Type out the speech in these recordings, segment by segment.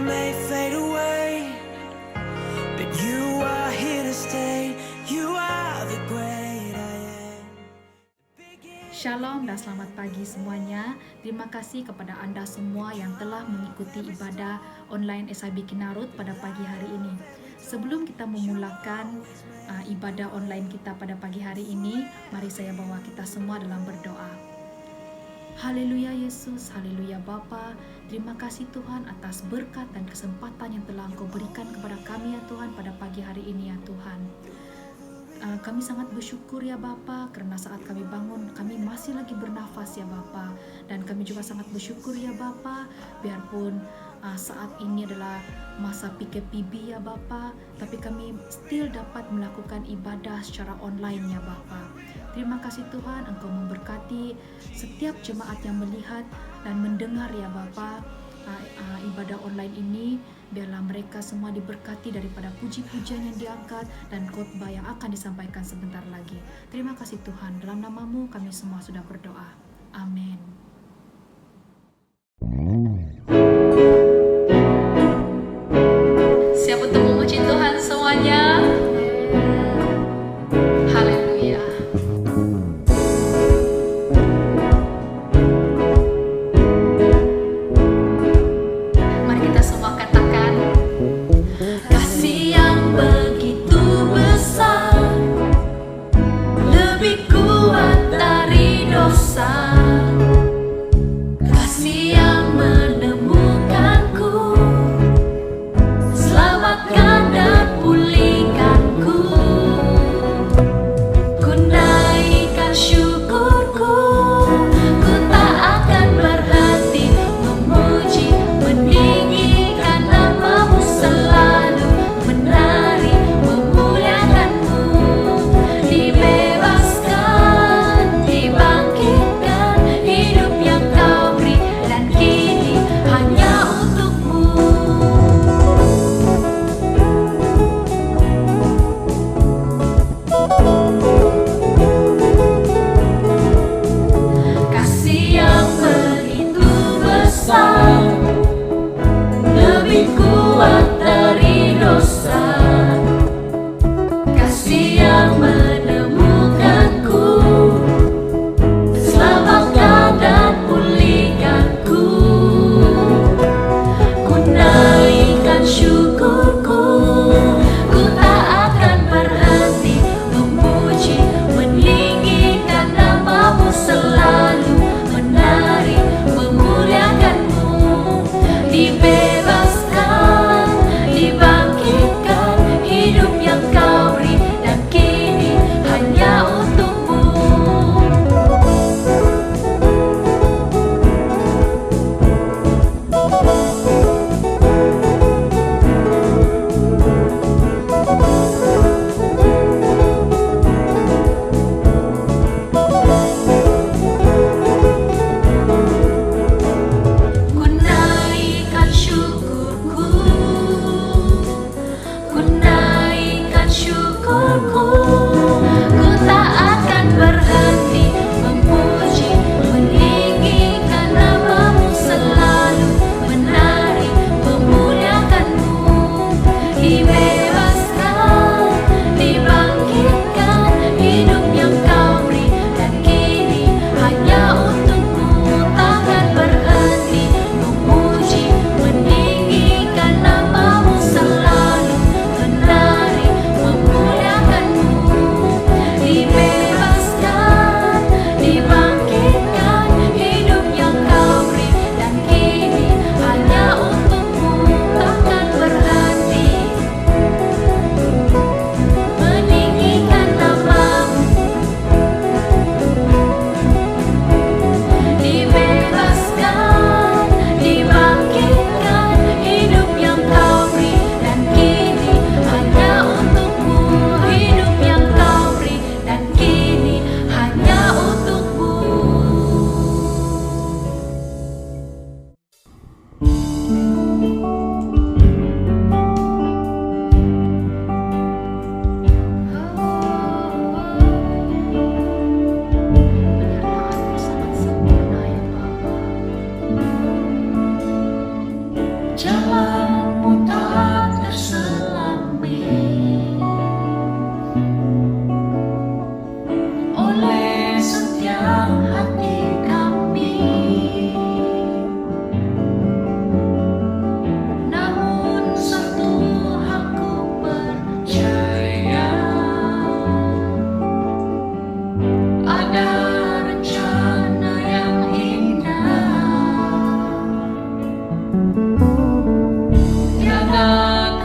may fade away, but you are here to stay. You are the great I am. Shalom dan selamat pagi semuanya. Terima kasih kepada anda semua yang telah mengikuti ibadah online SIB Kinarut pada pagi hari ini. Sebelum kita memulakan ibadah online kita pada pagi hari ini, mari saya bawa kita semua dalam berdoa. Haleluya Yesus, haleluya Bapa. Terima kasih Tuhan atas berkat dan kesempatan yang telah Engkau berikan kepada kami ya Tuhan pada pagi hari ini ya Tuhan. Kami sangat bersyukur ya Bapa karena saat kami bangun kami masih lagi bernafas ya Bapa, dan kami juga sangat bersyukur ya Bapa biarpun saat ini adalah masa PKPB ya Bapa, tapi kami still dapat melakukan ibadah secara online ya Bapa. Terima kasih Tuhan, Engkau memberkati setiap jemaat yang melihat dan mendengar ya Bapa ibadah online ini. Biarlah mereka semua diberkati daripada puji-pujian yang diangkat dan khotbah yang akan disampaikan sebentar lagi. Terima kasih Tuhan, dalam nama-Mu kami semua sudah berdoa. Amin. Siap untuk memuji Tuhan semuanya? Haleluya. Mari kita semua katakan, kasih yang begitu besar, lebih kuat dari dosa.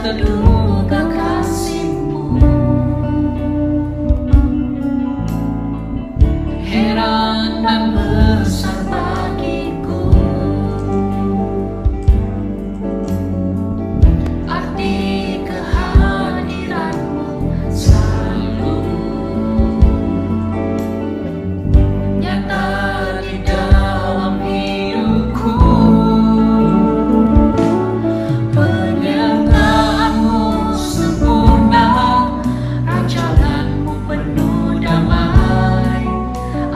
terduga kasih-Mu. Heran dan besar bagiku arti kehadiran-Mu selalu nyata di dalam hidupku. Penyertaan-Mu sempurna, rancangan-Mu penuh damai,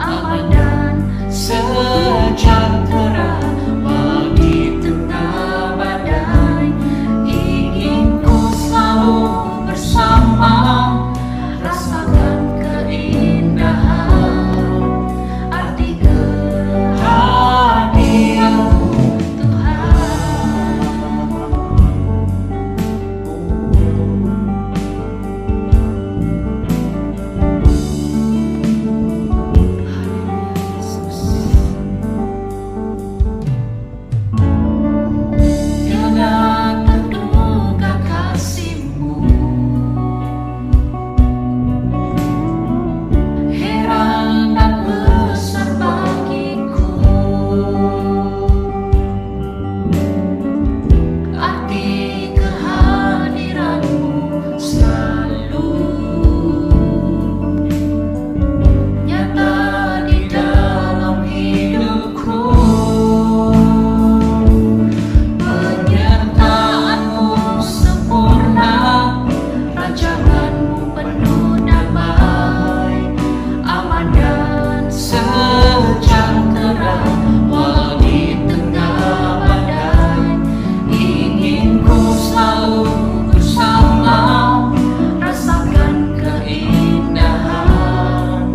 aman dan sejahtera walau di tengah badai. Ingin ku selalu bersama, rasakan keindahan arti kehadiran-Mu Tuhan. Tiada terduga kasih-Mu, heran dan besar bagiku arti kehadiran-Mu selalu nyata di dalam hidupku. Penyertaan-Mu sempurna, rancangan-Mu penuh damai, aman dan sejahtera walau di tengah badai. Ingin ku selalu bersama, rasakan keindahan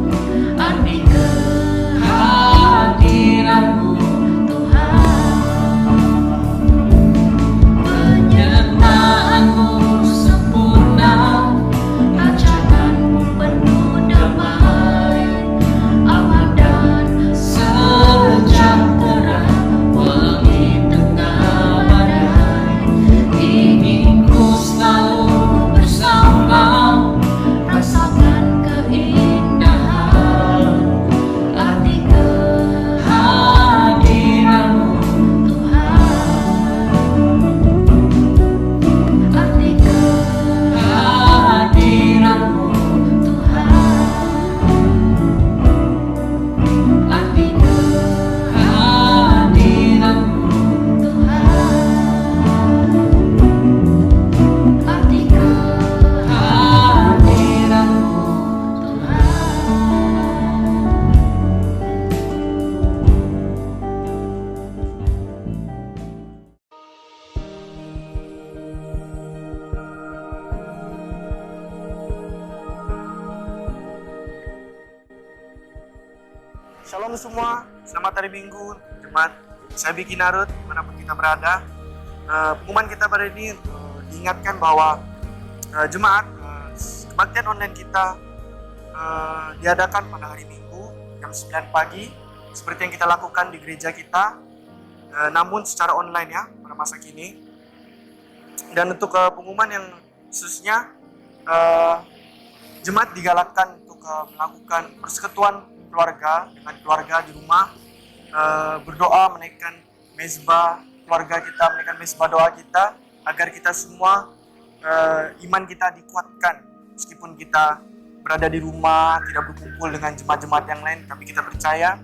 arti kehadiran-Mu Tuhan. Penyertaan-Mu sempurna, rancangan-Mu penuh damai, aman dan sejahtera walau di tengah badai. Ingin ku selalu bersama, rasakan keindahan arti kehadiran-Mu Tuhan. Arti kehadiran-Mu Tuhan. Arti kehadiran-Mu Tuhan. Arti kehadiran-Mu Shalom semua, selamat hari Minggu Jemaat SIB Kinarut dimanapun kita berada. Pengumuman kita pada ini diingatkan bahwa Jemaat kebaktian online kita diadakan pada hari Minggu jam 9 pagi seperti yang kita lakukan di gereja kita, namun secara online ya pada masa kini. Dan untuk pengumuman yang khususnya Jemaat digalakkan untuk melakukan persekutuan keluarga dengan keluarga di rumah, berdoa menaikkan mezbah keluarga kita, menaikkan mezbah doa kita agar kita semua iman kita dikuatkan meskipun kita berada di rumah, tidak berkumpul dengan jemaat-jemaat yang lain, tapi kita percaya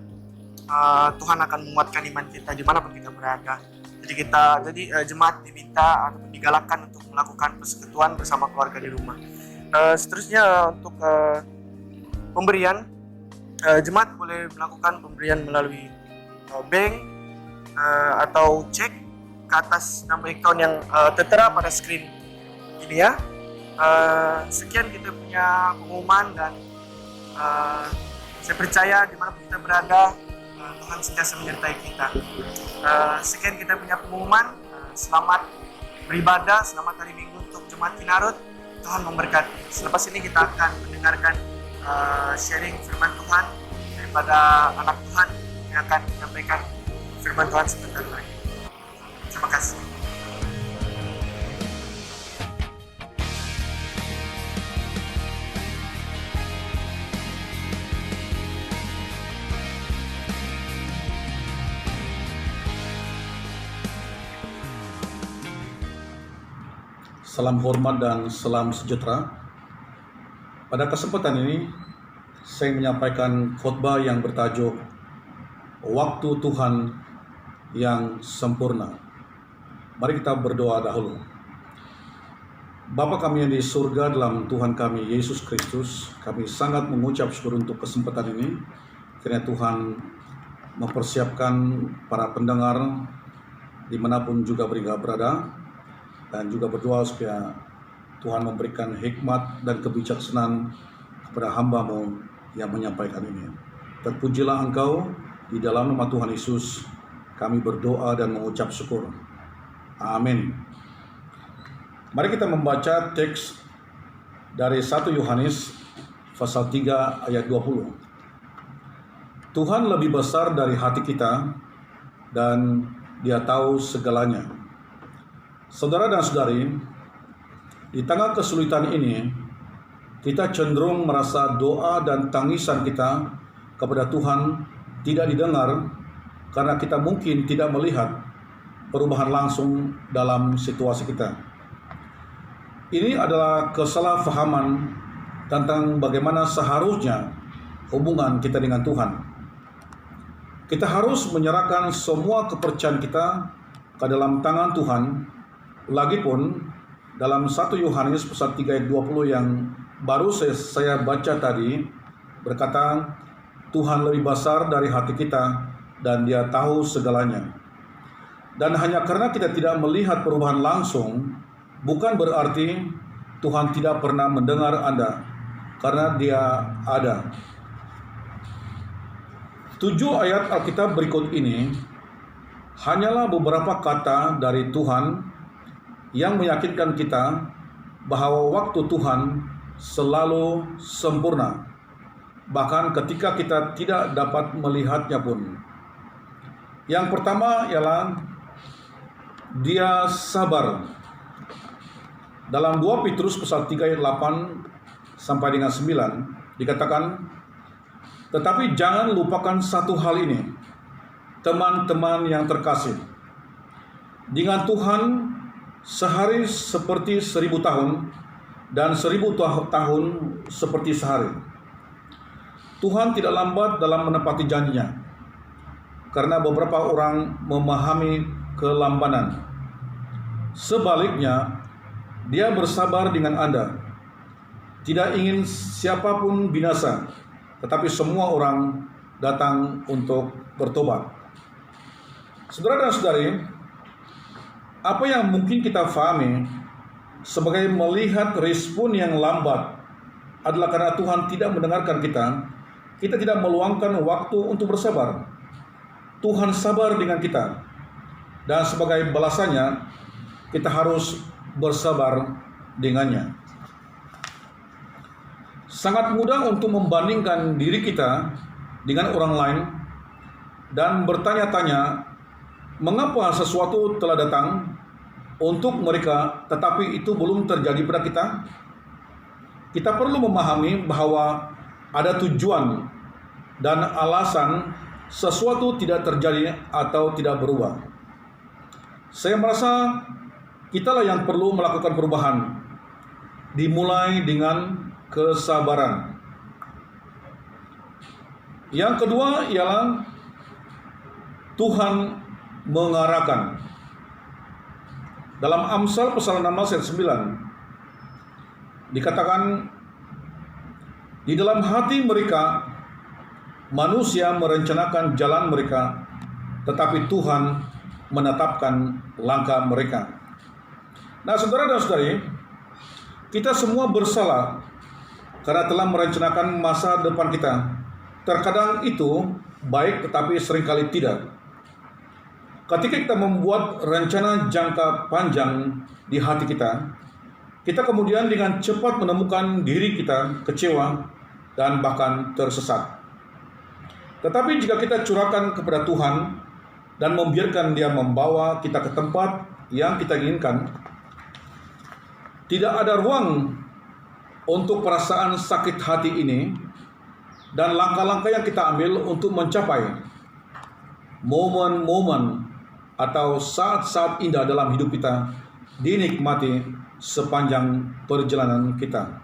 Tuhan akan menguatkan iman kita dimanapun kita berada. Jadi jemaat diminta ataupun digalakkan untuk melakukan persekutuan bersama keluarga di rumah. Seterusnya untuk pemberian, jemaat boleh melakukan pemberian melalui bank atau cek ke atas nama account yang tertera pada screen ini ya. Sekian kita punya pengumuman dan saya percaya dimanapun kita berada Tuhan sentiasa menyertai kita. Sekian kita punya pengumuman. Selamat beribadah, selamat hari Minggu untuk Jemaat Kinarut. Tuhan memberkati. Selepas ini kita akan mendengarkan sharing firman Tuhan daripada anak Tuhan yang akan menyampaikan firman Tuhan sebentar lagi. Terima kasih. Salam hormat dan salam sejahtera. Pada kesempatan ini, saya menyampaikan khotbah yang bertajuk Waktu Tuhan yang Sempurna. Mari kita berdoa dahulu. Bapa kami yang di surga, dalam Tuhan kami Yesus Kristus, kami sangat mengucap syukur untuk kesempatan ini, kiranya Tuhan mempersiapkan para pendengar dimanapun juga mereka berada, dan juga berdoa supaya Tuhan memberikan hikmat dan kebijaksanaan kepada hamba-Mu yang menyampaikan ini. Terpujilah Engkau, di dalam nama Tuhan Yesus kami berdoa dan mengucap syukur. Amin. Mari kita membaca teks dari 1 Yohanes pasal 3 ayat 20. Tuhan lebih besar dari hati kita dan Dia tahu segalanya. Saudara dan saudari, di tengah kesulitan ini, kita cenderung merasa doa dan tangisan kita kepada Tuhan tidak didengar karena kita mungkin tidak melihat perubahan langsung dalam situasi kita. Ini adalah kesalahpahaman tentang bagaimana seharusnya hubungan kita dengan Tuhan. Kita harus menyerahkan semua kepercayaan kita ke dalam tangan Tuhan. Lagipun dalam 1 Yohanes pasal 3 ayat 20 yang baru saya baca tadi berkata, Tuhan lebih besar dari hati kita dan Dia tahu segalanya. Dan hanya karena kita tidak melihat perubahan langsung, bukan berarti Tuhan tidak pernah mendengar Anda, karena Dia ada. 7 ayat Alkitab berikut ini hanyalah beberapa kata dari Tuhan yang meyakinkan kita bahwa waktu Tuhan selalu sempurna, bahkan ketika kita tidak dapat melihatnya pun. Yang pertama ialah Dia sabar. Dalam 2 Petrus pasal 3 ayat 8 sampai dengan 9 dikatakan, tetapi jangan lupakan satu hal ini, teman-teman yang terkasih. Dengan Tuhan sehari seperti 1000 tahun, dan 1000 tahun seperti sehari. Tuhan tidak lambat dalam menepati janjinya, karena beberapa orang memahami kelambanan. Sebaliknya, Dia bersabar dengan Anda, tidak ingin siapapun binasa, tetapi semua orang datang untuk bertobat. Saudara dan saudari, apa yang mungkin kita fahami sebagai melihat respon yang lambat adalah karena Tuhan tidak mendengarkan kita. Kita tidak meluangkan waktu untuk bersabar. Tuhan sabar dengan kita, dan sebagai balasannya kita harus bersabar dengannya. Sangat mudah untuk membandingkan diri kita dengan orang lain dan bertanya-tanya mengapa sesuatu telah datang untuk mereka tetapi itu belum terjadi pada kita. Kita perlu memahami bahwa ada tujuan dan alasan sesuatu tidak terjadi atau tidak berubah. Saya merasa kitalah yang perlu melakukan perubahan, dimulai dengan kesabaran. Yang kedua ialah Tuhan mengarahkan. Dalam Amsal pasal 16 ayat 9 dikatakan, di dalam hati mereka manusia merencanakan jalan mereka, tetapi Tuhan menetapkan langkah mereka. Nah, saudara dan saudari, kita semua bersalah karena telah merencanakan masa depan kita. Terkadang itu baik, tetapi seringkali tidak. Ketika kita membuat rencana jangka panjang di hati kita, kita kemudian dengan cepat menemukan diri kita kecewa dan bahkan tersesat. Tetapi jika kita curahkan kepada Tuhan dan membiarkan Dia membawa kita ke tempat yang kita inginkan, tidak ada ruang untuk perasaan sakit hati ini dan langkah-langkah yang kita ambil untuk mencapai momen-momen atau saat-saat indah dalam hidup kita dinikmati sepanjang perjalanan kita.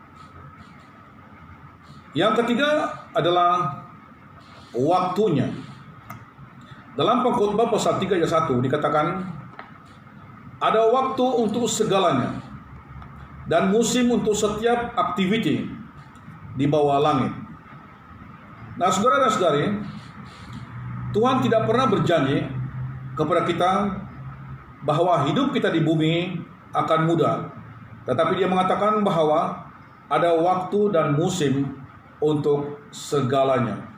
Yang ketiga adalah waktunya. Dalam Pengkhotbah pasal 3 ayat 1 dikatakan, ada waktu untuk segalanya dan musim untuk setiap aktiviti di bawah langit. Nah, saudara dan saudari, Tuhan tidak pernah berjanji kepada kita bahwa hidup kita di bumi akan mudah. Tetapi Dia mengatakan bahwa ada waktu dan musim untuk segalanya.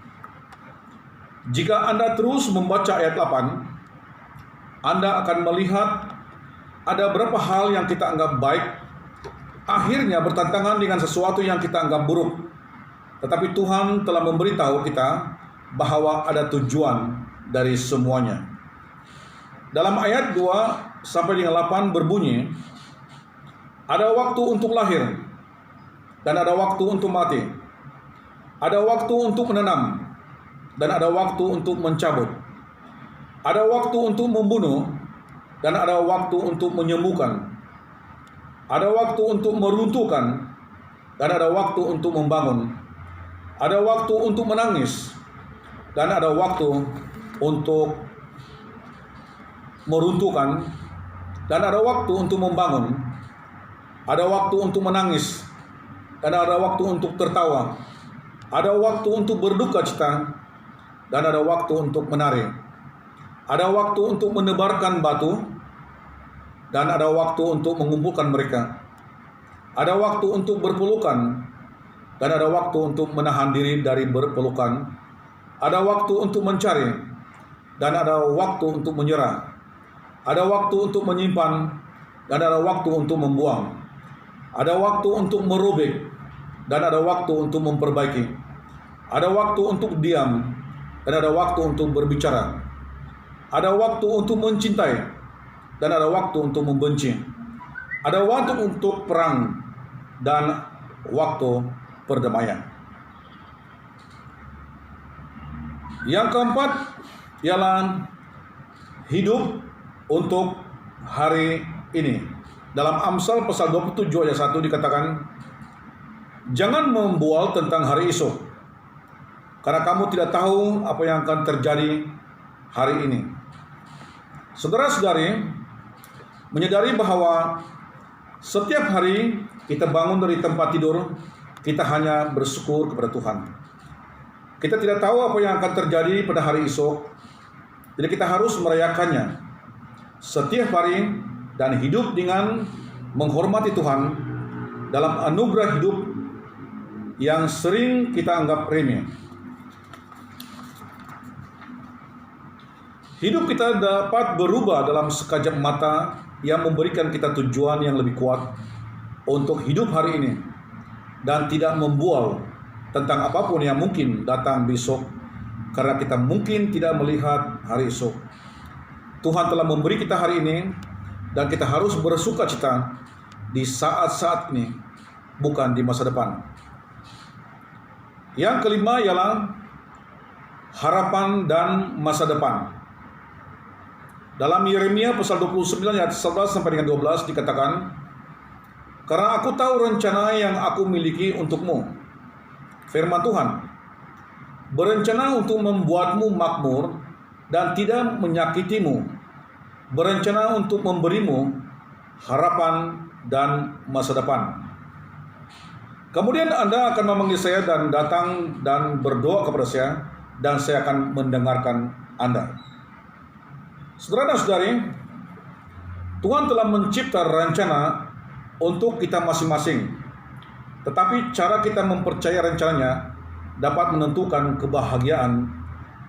Jika Anda terus membaca ayat 8, Anda akan melihat ada beberapa hal yang kita anggap baik, akhirnya bertentangan dengan sesuatu yang kita anggap buruk. Tetapi Tuhan telah memberitahu kita bahwa ada tujuan dari semuanya. Dalam ayat 2 sampai dengan 8 berbunyi, ada waktu untuk lahir dan ada waktu untuk mati. Ada waktu untuk menanam dan ada waktu untuk mencabut. Ada waktu untuk membunuh dan ada waktu untuk menyembuhkan. Ada waktu untuk meruntuhkan dan ada waktu untuk membangun. Ada waktu untuk menangis dan ada waktu untuk meruntuhkan dan ada waktu untuk membangun. Ada waktu untuk menangis dan ada waktu untuk tertawa. Ada waktu untuk berduka cita dan ada waktu untuk menari. Ada waktu untuk menebarkan batu dan ada waktu untuk mengumpulkan mereka. Ada waktu untuk berpelukan dan ada waktu untuk menahan diri dari berpelukan. Ada waktu untuk mencari dan ada waktu untuk menyerah. Ada waktu untuk menyimpan dan ada waktu untuk membuang. Ada waktu untuk merobek dan ada waktu untuk memperbaiki. Ada waktu untuk diam dan ada waktu untuk berbicara. Ada waktu untuk mencintai dan ada waktu untuk membenci. Ada waktu untuk perang dan waktu perdamaian. Yang keempat ialah hidup untuk hari ini. Dalam Amsal pasal 27 ayat 1 dikatakan, jangan membual tentang hari esok, karena kamu tidak tahu apa yang akan terjadi hari ini. Saudara-saudari, menyadari bahwa setiap hari kita bangun dari tempat tidur, kita hanya bersyukur kepada Tuhan. Kita tidak tahu apa yang akan terjadi pada hari esok, jadi kita harus merayakannya setiap hari dan hidup dengan menghormati Tuhan dalam anugerah hidup yang sering kita anggap remeh. Hidup kita dapat berubah dalam sekejap mata yang memberikan kita tujuan yang lebih kuat untuk hidup hari ini dan tidak membual tentang apapun yang mungkin datang besok karena kita mungkin tidak melihat hari esok. Tuhan telah memberi kita hari ini dan kita harus bersuka cita di saat-saat ini, bukan di masa depan. Yang kelima ialah harapan dan masa depan. Dalam Yeremia pasal 29 ayat 11 sampai dengan 12 dikatakan, karena aku tahu rencana yang aku miliki untukmu, firman Tuhan, berencana untuk membuatmu makmur dan tidak menyakitimu, berencana untuk memberimu harapan dan masa depan. Kemudian Anda akan memanggil saya dan datang dan berdoa kepada saya, dan saya akan mendengarkan Anda. Saudara dan saudari, Tuhan telah mencipta rencana untuk kita masing-masing. Tetapi cara kita mempercayai rencananya dapat menentukan kebahagiaan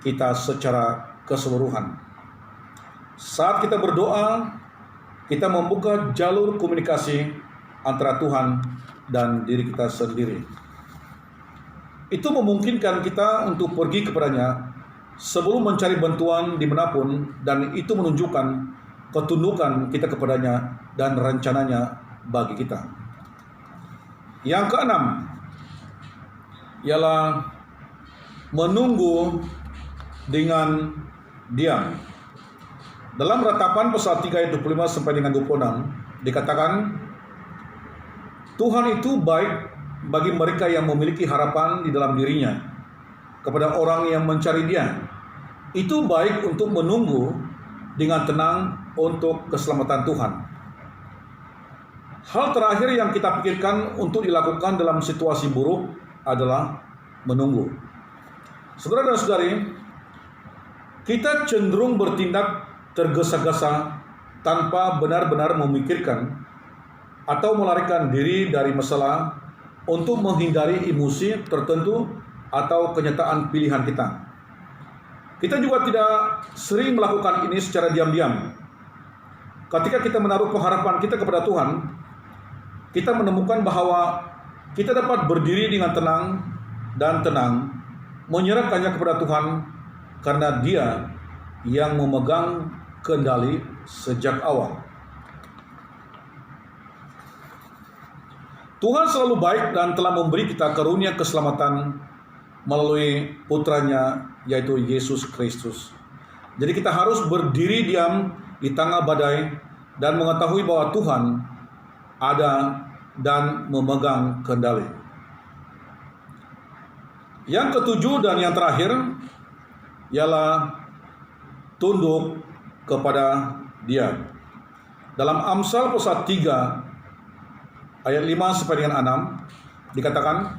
kita secara keseluruhan. Saat kita berdoa, kita membuka jalur komunikasi antara Tuhan dan diri kita sendiri. Itu memungkinkan kita untuk pergi kepadanya sebelum mencari bantuan dimanapun, dan itu menunjukkan ketundukan kita kepadanya dan rencananya bagi kita. Yang keenam ialah menunggu dengan diam. Dalam Ratapan pasal 3 ayat 25 sampai dengan 26 dikatakan, Tuhan itu baik bagi mereka yang memiliki harapan di dalam dirinya, kepada orang yang mencari Dia. Itu baik untuk menunggu dengan tenang untuk keselamatan Tuhan. Hal terakhir yang kita pikirkan untuk dilakukan dalam situasi buruk adalah menunggu. Saudara dan saudari, kita cenderung bertindak tergesa-gesa tanpa benar-benar memikirkan atau melarikan diri dari masalah untuk menghindari emosi tertentu atau kenyataan pilihan kita. Kita juga tidak sering melakukan ini secara diam-diam. Ketika kita menaruh pengharapan kita kepada Tuhan, kita menemukan bahwa kita dapat berdiri dengan tenang menyerahkannya kepada Tuhan, karena Dia yang memegang kendali sejak awal. Tuhan selalu baik dan telah memberi kita karunia keselamatan melalui putranya, yaitu Yesus Kristus. Jadi kita harus berdiri diam di tengah badai dan mengetahui bahwa Tuhan ada dan memegang kendali. Yang ketujuh dan yang terakhir ialah tunduk kepada Dia. Dalam Amsal pasal 3 ayat 5 sampai dengan 6 dikatakan,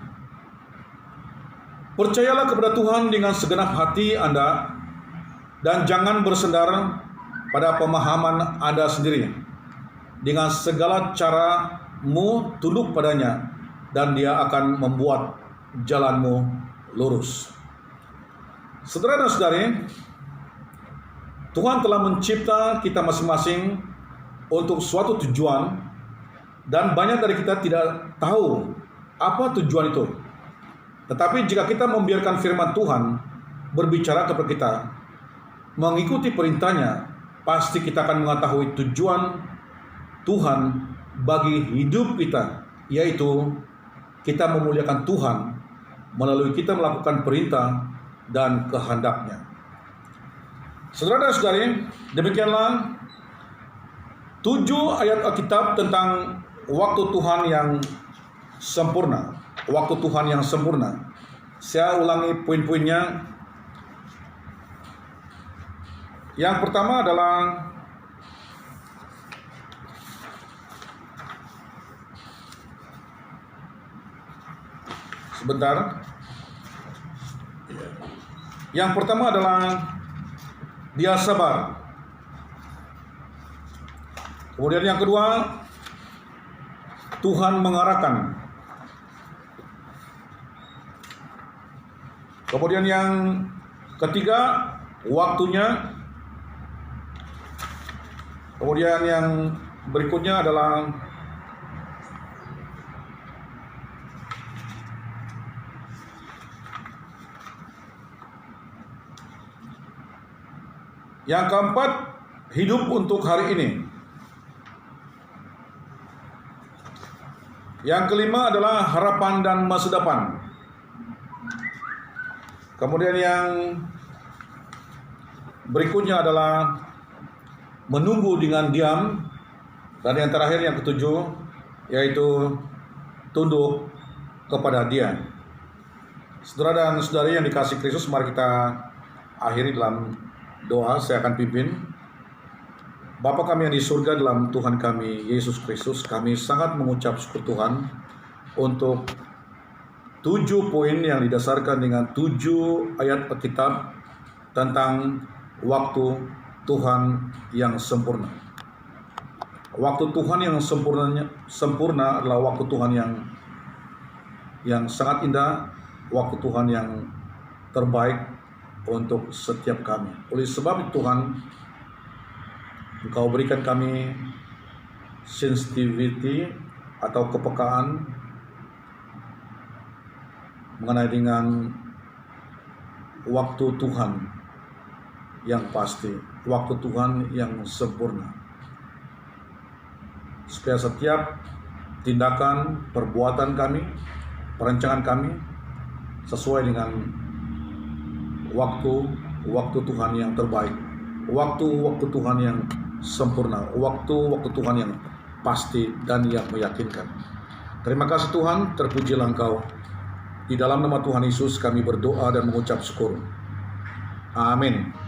"Percayalah kepada Tuhan dengan segenap hati Anda dan jangan bersandar pada pemahaman Anda sendiri. Dengan segala caramu tunduk padanya dan Dia akan membuat jalanmu lurus." Saudara dan saudari, Tuhan telah mencipta kita masing-masing untuk suatu tujuan, dan banyak dari kita tidak tahu apa tujuan itu. Tetapi jika kita membiarkan firman Tuhan berbicara kepada kita, mengikuti perintahnya, pasti kita akan mengetahui tujuan Tuhan bagi hidup kita, yaitu kita memuliakan Tuhan melalui kita melakukan perintah dan kehendak-Nya. Saudara dan saudari, demikianlah 7 ayat Alkitab tentang waktu Tuhan yang sempurna. Waktu Tuhan yang sempurna. Saya ulangi poin-poinnya. Yang pertama adalah sebentar. Yang pertama adalah Dia sabar. Kemudian yang kedua, Tuhan mengarahkan. Kemudian yang ketiga, waktunya. Kemudian yang berikutnya adalah yang keempat, hidup untuk hari ini. Yang kelima adalah harapan dan masa depan. Kemudian yang berikutnya adalah menunggu dengan diam. Dan yang terakhir, yang ketujuh, yaitu tunduk kepada Dia. Saudara dan saudari yang dikasihi Kristus, mari kita akhiri dalam doa. Saya akan pimpin. Bapa kami yang di surga, dalam Tuhan kami Yesus Kristus, kami sangat mengucap syukur Tuhan untuk 7 poin yang didasarkan dengan 7 ayat Alkitab tentang waktu Tuhan yang sempurna. Waktu Tuhan yang sempurna adalah waktu Tuhan yang sangat indah, waktu Tuhan yang terbaik untuk setiap kami. Oleh sebab itu Tuhan, Engkau berikan kami sensitivity atau kepekaan mengenai dengan waktu Tuhan yang pasti, waktu Tuhan yang sempurna. Supaya setiap tindakan, perbuatan kami, perancangan kami sesuai dengan waktu Tuhan yang terbaik, waktu Tuhan yang sempurna, waktu Tuhan yang pasti dan yang meyakinkan. Terima kasih Tuhan, terpujilah Engkau. Di dalam nama Tuhan Yesus kami berdoa dan mengucap syukur. Amin.